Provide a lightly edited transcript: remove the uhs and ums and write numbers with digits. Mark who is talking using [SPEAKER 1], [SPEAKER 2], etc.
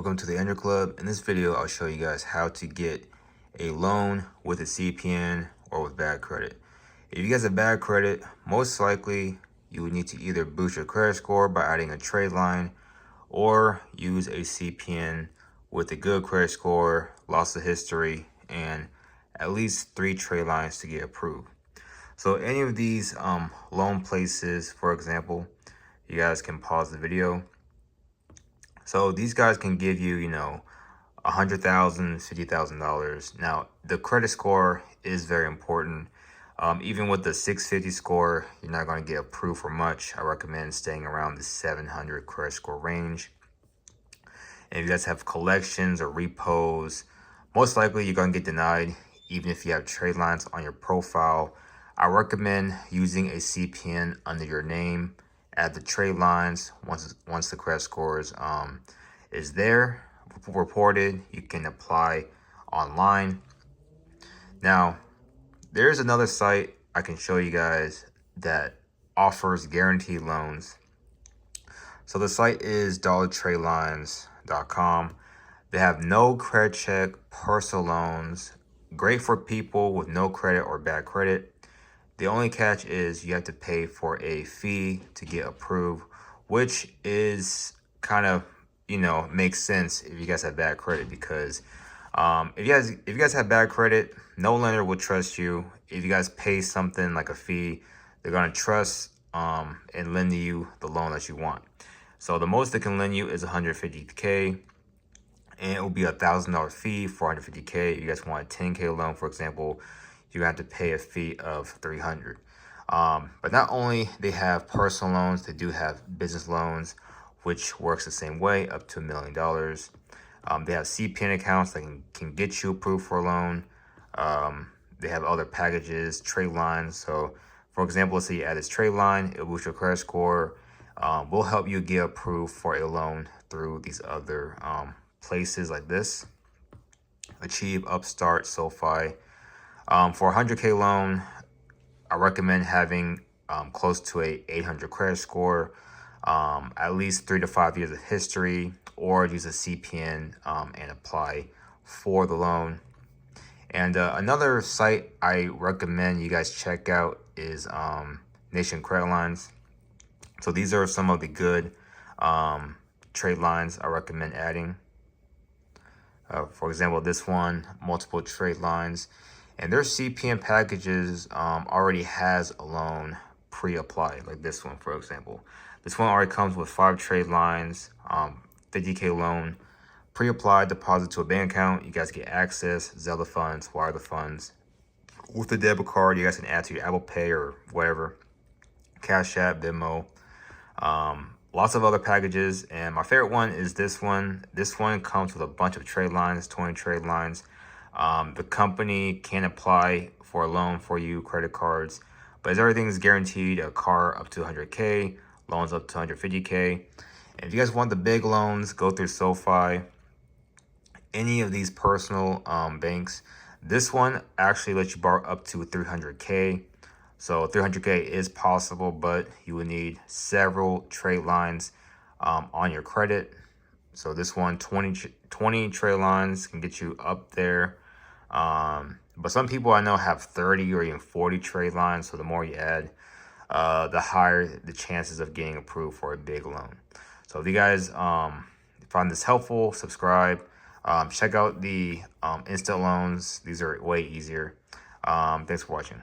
[SPEAKER 1] Welcome to the Ender Club. In this video, I'll show you guys how to get a loan with a CPN or with bad credit. If you guys have bad credit, most likely you would need to either boost your credit score by adding a trade line or use a CPN with a good credit score, loss of history, and at least 3 trade lines to get approved. So any of these loan places, for example, you guys can pause the video. So these guys can give you, $100,000, $50,000. Now, the credit score is very important. Even with the 650 score, you're not going to get approved for much. I recommend staying around the 700 credit score range. And if you guys have collections or repos, most likely you're going to get denied, even if you have trade lines on your profile. I recommend using a CPN under your name. Add the trade lines. Once the credit scores is there, reported, you can apply online. Now, there's another site I can show you guys that offers guaranteed loans. So the site is dollartradelines.com. They have no credit check personal loans, great for people with no credit or bad credit. The only catch is you have to pay for a fee to get approved, which is kind of, makes sense if you guys have bad credit, because if you guys have bad credit, no lender will trust you. If you guys pay something like a fee, they're going to trust and lend you the loan that you want. So the most they can lend you is $150K, and it will be $1,000 fee for $150K. If you guys want a $10K loan, for example, you have to pay a fee of $300. But not only they have personal loans, they do have business loans, which works the same way, up to $1 million. They have CPN accounts that can get you approved for a loan. They have other packages, trade lines. So, for example, let's say you add this trade line, it'll boost your credit score. We'll help you get approved for a loan through these other places like this: Achieve, Upstart, SoFi. For a $100K loan, I recommend having close to a 800 credit score, at least 3 to 5 years of history, or use a CPN and apply for the loan. And another site I recommend you guys check out is Nation Credit Lines. So these are some of the good trade lines I recommend adding. For example, this one, multiple trade lines. And their CPN packages already has a loan pre-applied, like this one, for example. This one already comes with 5 trade lines, 50K loan, pre-applied, deposit to a bank account. You guys get access, Zelle funds, wire the funds. With the debit card, you guys can add to your Apple Pay or whatever, Cash App, Venmo. Lots of other packages, and my favorite one is this one. This one comes with a bunch of trade lines, 20 trade lines. The company can apply for a loan for you, credit cards, but everything's guaranteed. A car up to 100K, loans up to 150K. And if you guys want the big loans, go through SoFi, any of these personal banks. This one actually lets you borrow up to 300K. So 300K is possible, but you will need several trade lines on your credit. So this one, 20 trade lines can get you up there. But some people I know have 30 or even 40 trade lines. So the more you add, the higher the chances of getting approved for a big loan. So if you guys find this helpful, subscribe. Check out the instant loans. These are way easier. Thanks for watching.